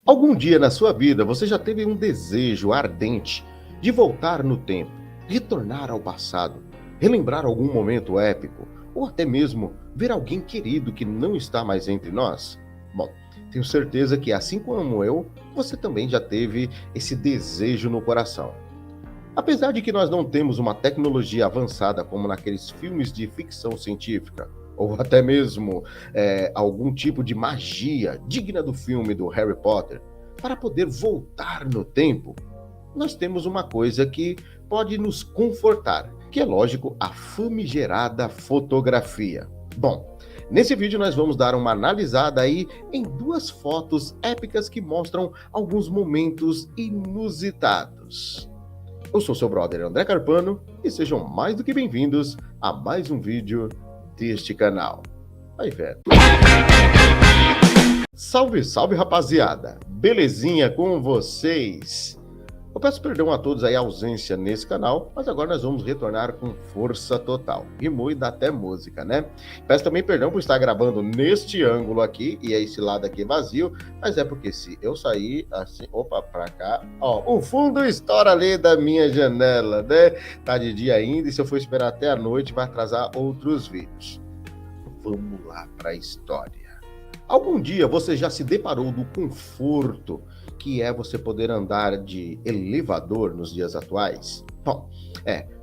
Algum dia na sua vida você já teve um desejo ardente de voltar no tempo, retornar ao passado, relembrar algum momento épico ou até mesmo ver alguém querido que não está mais entre nós? Bom, tenho certeza que assim como eu, você também já teve esse desejo no coração. Apesar de que nós não temos uma tecnologia avançada como naqueles filmes de ficção científica, ou até mesmo algum tipo de magia digna do filme do Harry Potter, para poder voltar no tempo, nós temos uma coisa que pode nos confortar, que é lógico, a famigerada fotografia. Bom, nesse vídeo nós vamos dar uma analisada aí em duas fotos épicas que mostram alguns momentos inusitados. Eu sou seu brother André Carpano e sejam mais do que bem-vindos a mais um vídeo deste canal. Vai ver. Salve, salve rapaziada! Belezinha com vocês? Eu peço perdão a todos aí a ausência nesse canal, mas agora nós vamos retornar com força total. Rimou e dá até música, né? Peço também perdão por estar gravando neste ângulo aqui, e esse lado aqui vazio, mas é porque se eu sair assim, opa, pra cá, ó, o fundo estoura ali da minha janela, né? Tá de dia ainda, e se eu for esperar até a noite, vai atrasar outros vídeos. Vamos lá pra história. Algum dia você já se deparou do conforto que é você poder andar de elevador nos dias atuais? Bom,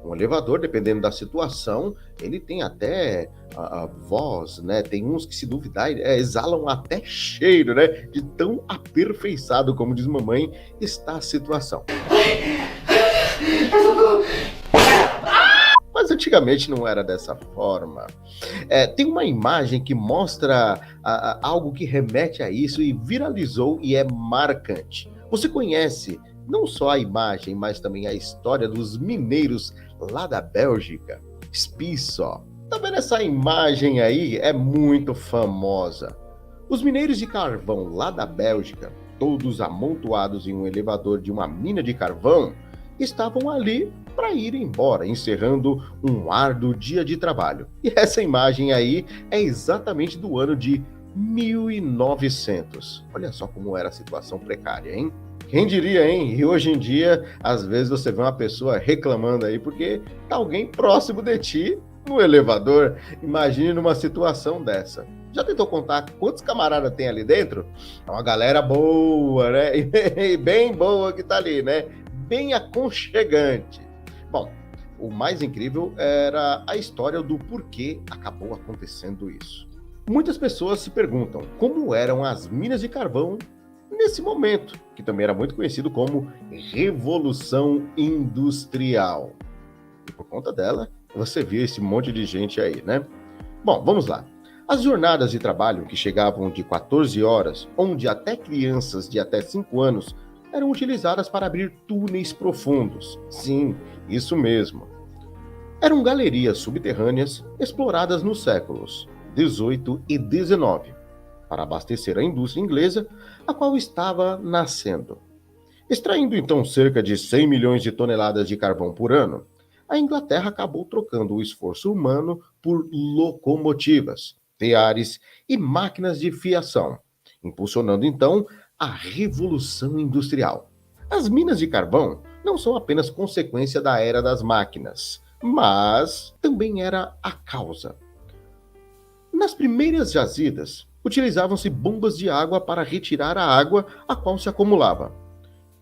um elevador, dependendo da situação, ele tem até a voz, né? Tem uns que, se duvidar, exalam até cheiro, né? De tão aperfeiçoado, como diz mamãe, está a situação. Mas antigamente não era dessa forma. Tem uma imagem que mostra algo que remete a isso e viralizou e é marcante. Você conhece não só a imagem, mas também a história dos mineiros lá da Bélgica? Spisso. Tá vendo essa imagem aí? É muito famosa. Os mineiros de carvão lá da Bélgica, todos amontoados em um elevador de uma mina de carvão, estavam ali para ir embora, encerrando um árduo dia de trabalho. E essa imagem aí é exatamente do ano de 1900. Olha só como era a situação precária, hein? Quem diria, hein? E hoje em dia, às vezes você vê uma pessoa reclamando aí porque tá alguém próximo de ti no elevador. Imagine numa situação dessa. Já tentou contar quantos camaradas tem ali dentro? É uma galera boa, né? E bem boa que tá ali, né? Bem aconchegante. Bom, o mais incrível era a história do porquê acabou acontecendo isso. Muitas pessoas se perguntam como eram as minas de carvão nesse momento, que também era muito conhecido como Revolução Industrial. E por conta dela, você viu esse monte de gente aí, né? Bom, vamos lá. As jornadas de trabalho, que chegavam de 14 horas, onde até crianças de até 5 anos eram utilizadas para abrir túneis profundos. Sim, isso mesmo. Eram galerias subterrâneas exploradas nos séculos 18 e 19, para abastecer a indústria inglesa, a qual estava nascendo. Extraindo então cerca de 100 milhões de toneladas de carvão por ano, a Inglaterra acabou trocando o esforço humano por locomotivas, teares e máquinas de fiação, impulsionando então a Revolução Industrial. As minas de carvão não são apenas consequência da era das máquinas, mas também era a causa. Nas primeiras jazidas, utilizavam-se bombas de água para retirar a água a qual se acumulava.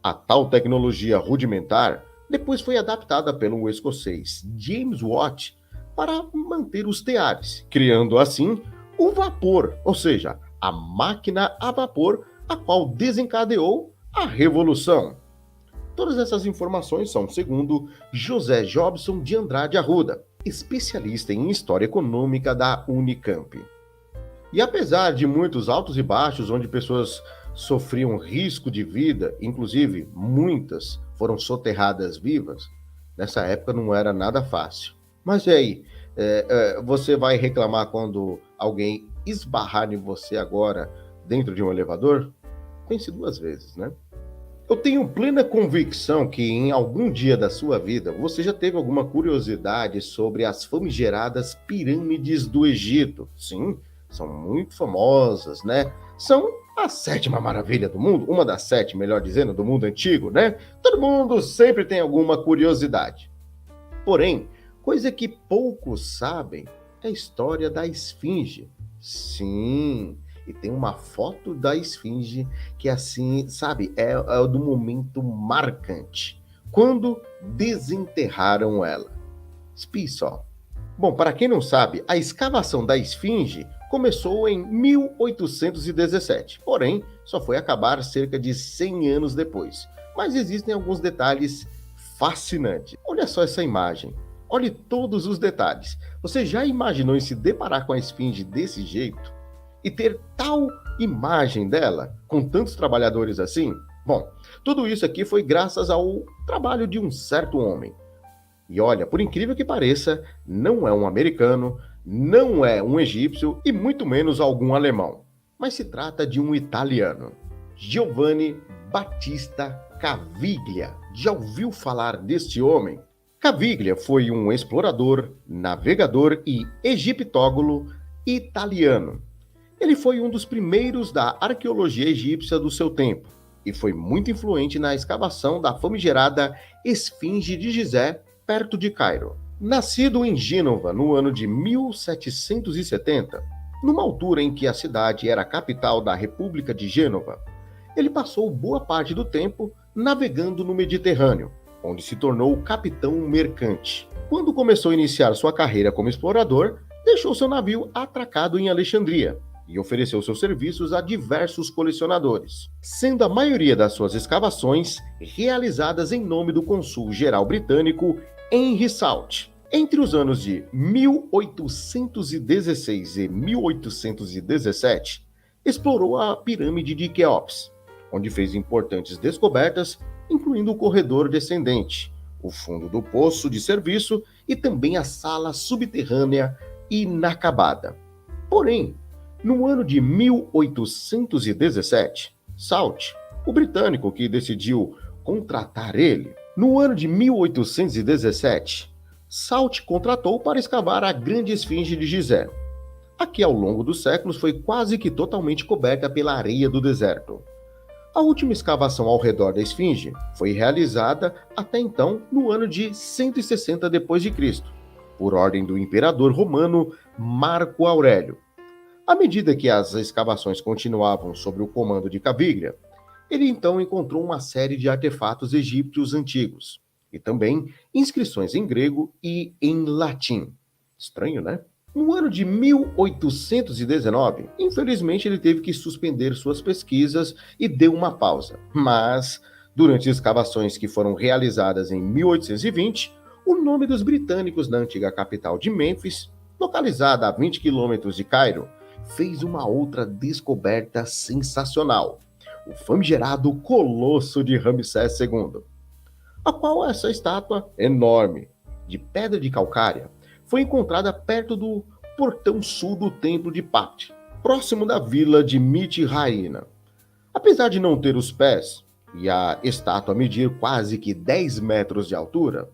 A tal tecnologia rudimentar depois foi adaptada pelo escocês James Watt para manter os teares, criando assim o vapor, ou seja, a máquina a vapor, a qual desencadeou a Revolução. Todas essas informações são segundo José Jobson de Andrade Arruda, especialista em História Econômica da Unicamp. E apesar de muitos altos e baixos, onde pessoas sofriam risco de vida, inclusive muitas foram soterradas vivas, nessa época não era nada fácil. Mas e aí, você vai reclamar quando alguém esbarrar em você agora dentro de um elevador? Pense duas vezes, né? Eu tenho plena convicção que em algum dia da sua vida você já teve alguma curiosidade sobre as famigeradas pirâmides do Egito. Sim, são muito famosas, né? São a sétima maravilha do mundo, uma das sete, melhor dizendo, do mundo antigo, né? Todo mundo sempre tem alguma curiosidade. Porém, coisa que poucos sabem é a história da esfinge. Sim, e tem uma foto da esfinge que assim, sabe, é do momento marcante, quando desenterraram ela. Espie só. Bom, para quem não sabe, a escavação da esfinge começou em 1817, porém, só foi acabar cerca de 100 anos depois. Mas existem alguns detalhes fascinantes. Olha só essa imagem. Olhe todos os detalhes. Você já imaginou em se deparar com a esfinge desse jeito? E ter tal imagem dela, com tantos trabalhadores assim? Bom, tudo isso aqui foi graças ao trabalho de um certo homem. E olha, por incrível que pareça, não é um americano, não é um egípcio e muito menos algum alemão. Mas se trata de um italiano. Giovanni Battista Caviglia. Já ouviu falar deste homem? Caviglia foi um explorador, navegador e egiptólogo italiano. Ele foi um dos primeiros da arqueologia egípcia do seu tempo e foi muito influente na escavação da famigerada Esfinge de Gizé, perto de Cairo. Nascido em Gênova no ano de 1770, numa altura em que a cidade era a capital da República de Gênova, ele passou boa parte do tempo navegando no Mediterrâneo, onde se tornou capitão mercante. Quando começou a iniciar sua carreira como explorador, deixou seu navio atracado em Alexandria e ofereceu seus serviços a diversos colecionadores, sendo a maioria das suas escavações realizadas em nome do cônsul-geral britânico Henry Salt. Entre os anos de 1816 e 1817, explorou a pirâmide de Quéops, onde fez importantes descobertas, incluindo o corredor descendente, o fundo do poço de serviço e também a sala subterrânea inacabada. Porém, no ano de 1817, Salt, o britânico que decidiu contratar ele, no ano de 1817, Salt contratou para escavar a grande esfinge de Gizé, a que ao longo dos séculos foi quase que totalmente coberta pela areia do deserto. A última escavação ao redor da esfinge foi realizada até então no ano de 160 d.C., por ordem do imperador romano Marco Aurélio. À medida que as escavações continuavam sob o comando de Caviglia, ele então encontrou uma série de artefatos egípcios antigos, e também inscrições em grego e em latim. Estranho, né? No ano de 1819, infelizmente ele teve que suspender suas pesquisas e deu uma pausa. Mas, durante escavações que foram realizadas em 1820, o nome dos britânicos na antiga capital de Mênfis, localizada a 20 quilômetros de Cairo, fez uma outra descoberta sensacional: o famigerado Colosso de Ramsés II, a qual essa estátua enorme, de pedra de calcária, foi encontrada perto do portão sul do templo de Ptah, próximo da vila de Mitraína. Apesar de não ter os pés e a estátua medir quase que 10 metros de altura,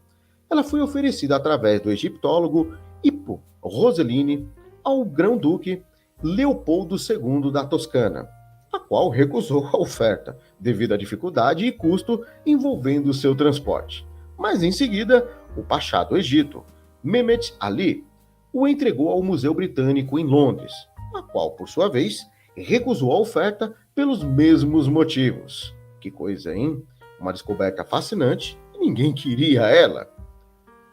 ela foi oferecida através do egiptólogo Hippo Rosellini ao grão-duque Leopoldo II da Toscana, a qual recusou a oferta, devido à dificuldade e custo envolvendo seu transporte. Mas em seguida, o Pachá do Egito, Mehmet Ali, o entregou ao Museu Britânico em Londres, a qual, por sua vez, recusou a oferta pelos mesmos motivos. Que coisa, hein? Uma descoberta fascinante e ninguém queria ela.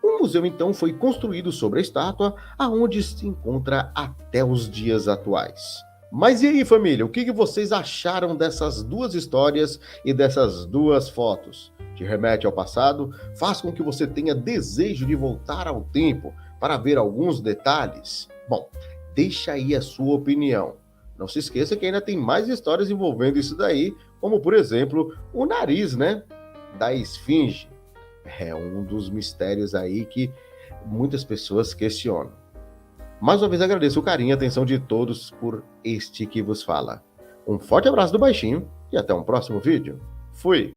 O museu então foi construído sobre a estátua, aonde se encontra até os dias atuais. Mas e aí, família, o que vocês acharam dessas duas histórias e dessas duas fotos? Te remete ao passado? Faz com que você tenha desejo de voltar ao tempo para ver alguns detalhes? Bom, deixa aí a sua opinião. Não se esqueça que ainda tem mais histórias envolvendo isso daí, como por exemplo, o nariz, né, da esfinge. É um dos mistérios aí que muitas pessoas questionam. Mais uma vez agradeço o carinho e a atenção de todos por este que vos fala. Um forte abraço do Baixinho e até um próximo vídeo. Fui!